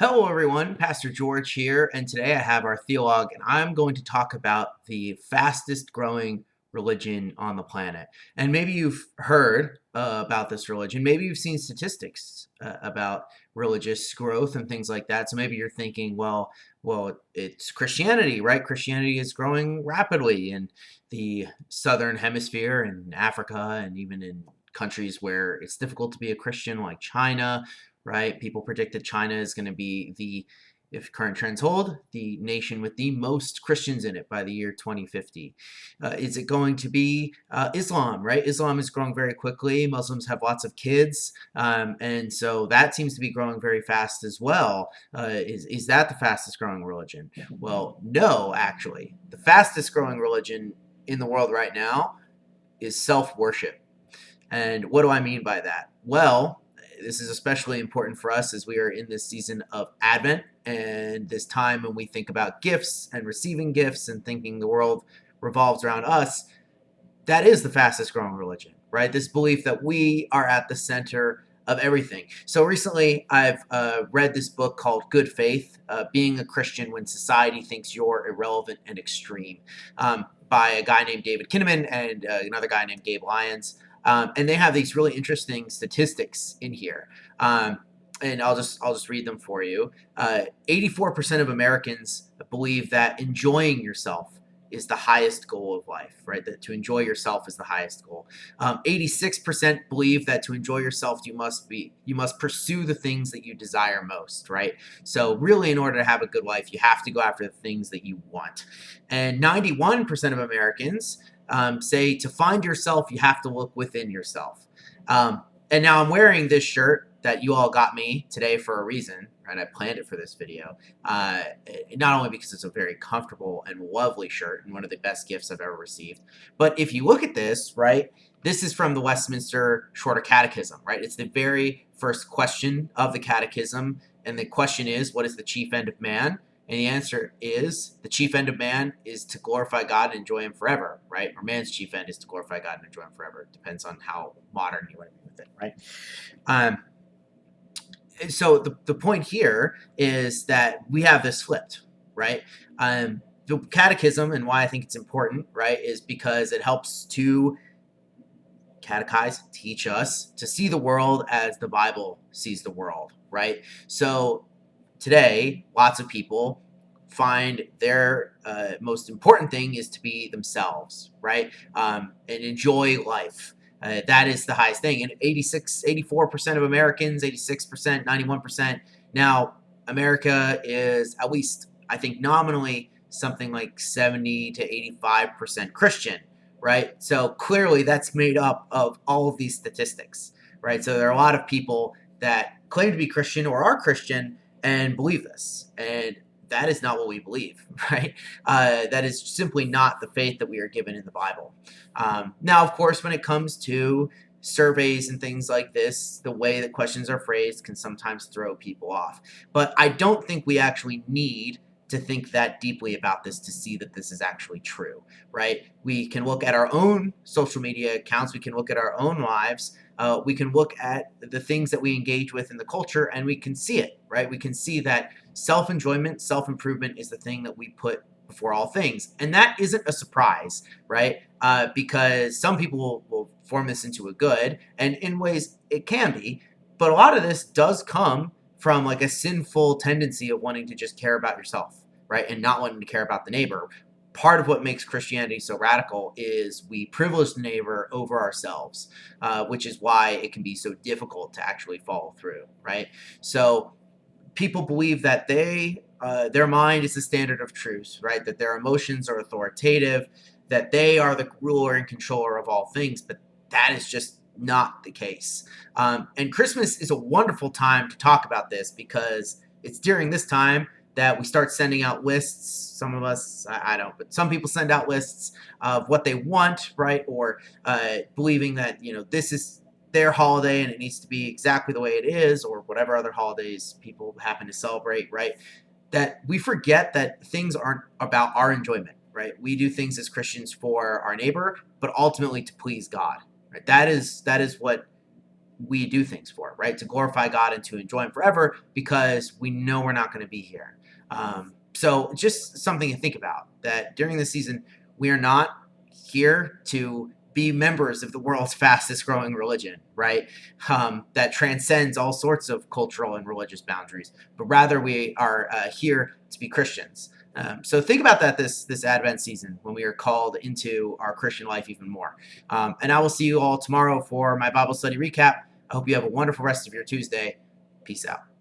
Hello, everyone. Pastor George here, and today I have our Theolog, and I'm going to talk about the fastest growing religion on the planet. And maybe you've heard about this religion. Maybe you've seen statistics about religious growth and things like that. So maybe you're thinking, well, it's Christianity, right? Christianity is growing rapidly in the southern hemisphere, in Africa, and even in countries where it's difficult to be a Christian, like China, right? People predict that China is going to be if current trends hold, the nation with the most Christians in it by the year 2050. Is it going to be Islam, right? Islam is growing very quickly. Muslims have lots of kids, and so that seems to be growing very fast as well. Is that the fastest growing religion? Well, no, actually. The fastest growing religion in the world right now is self-worship. And what do I mean by that? Well, this is especially important for us as we are in this season of Advent and this time when we think about gifts and receiving gifts and thinking the world revolves around us. That is the fastest growing religion, right? This belief that we are at the center of everything. So recently, I've read this book called Good Faith, Being a Christian When Society Thinks You're Irrelevant and Extreme, by a guy named David Kinnaman and another guy named Gabe Lyons. And they have these really interesting statistics in here. And I'll just read them for you. 84% of Americans believe that enjoying yourself is the highest goal of life, right? That to enjoy yourself is the highest goal. 86% believe that to enjoy yourself, you must pursue the things that you desire most, right? So really, in order to have a good life, you have to go after the things that you want. And 91% of Americans say to find yourself, you have to look within yourself. And now I'm wearing this shirt that you all got me today for a reason, right? I planned it for this video, not only because it's a very comfortable and lovely shirt and one of the best gifts I've ever received, but if you look at this, right, this is from the Westminster Shorter Catechism, right? It's the very first question of the Catechism, and the question is, what is the chief end of man? And the answer is, the chief end of man is to glorify God and enjoy Him forever, right? Or man's chief end is to glorify God and enjoy Him forever. It depends on how modern you want to be with it, right? So the point here is that we have this flipped, right? The catechism, and why I think it's important, right, is because it helps to catechize, teach us to see the world as the Bible sees the world, right? So today, lots of people find their most important thing is to be themselves, right? And enjoy life. That is the highest thing. And 84% of Americans, 86%, 91%. Now, America is at least, I think, nominally something like 70 to 85% Christian, right? So clearly that's made up of all of these statistics, right? So there are a lot of people that claim to be Christian or are Christian and believe this. And that is not what we believe, right? That is simply not the faith that we are given in the Bible. Now, of course, when it comes to surveys and things like this, the way that questions are phrased can sometimes throw people off. But I don't think we actually need to think that deeply about this to see that this is actually true, right? We can look at our own social media accounts. We can look at our own lives. We can look at the things that we engage with in the culture, and we can see it, right? We can see that self-enjoyment, self-improvement is the thing that we put before all things. And that isn't a surprise, right? Because some people will form this into a good, and in ways it can be, but a lot of this does come from like a sinful tendency of wanting to just care about yourself, right? And not wanting to care about the neighbor. Part of what makes Christianity so radical is we privilege the neighbor over ourselves, which is why it can be so difficult to actually follow through, right? So people believe that their mind is the standard of truth, right? That their emotions are authoritative, that they are the ruler and controller of all things, but that is just not the case. And Christmas is a wonderful time to talk about this because it's during this time that we start sending out lists. Some of us, I don't, but some people send out lists of what they want, right? Or believing that, this is their holiday and it needs to be exactly the way it is, or whatever other holidays people happen to celebrate, right? That we forget that things aren't about our enjoyment, right? We do things as Christians for our neighbor, but ultimately to please God, right? That is what we do things for, right? To glorify God and to enjoy Him forever, because we know we're not going to be here. So just something to think about, that during this season, we are not here to be members of the world's fastest growing religion, right? That transcends all sorts of cultural and religious boundaries, but rather we are here to be Christians. So think about that this Advent season, when we are called into our Christian life even more. And I will see you all tomorrow for my Bible study recap. I hope you have a wonderful rest of your Tuesday. Peace out.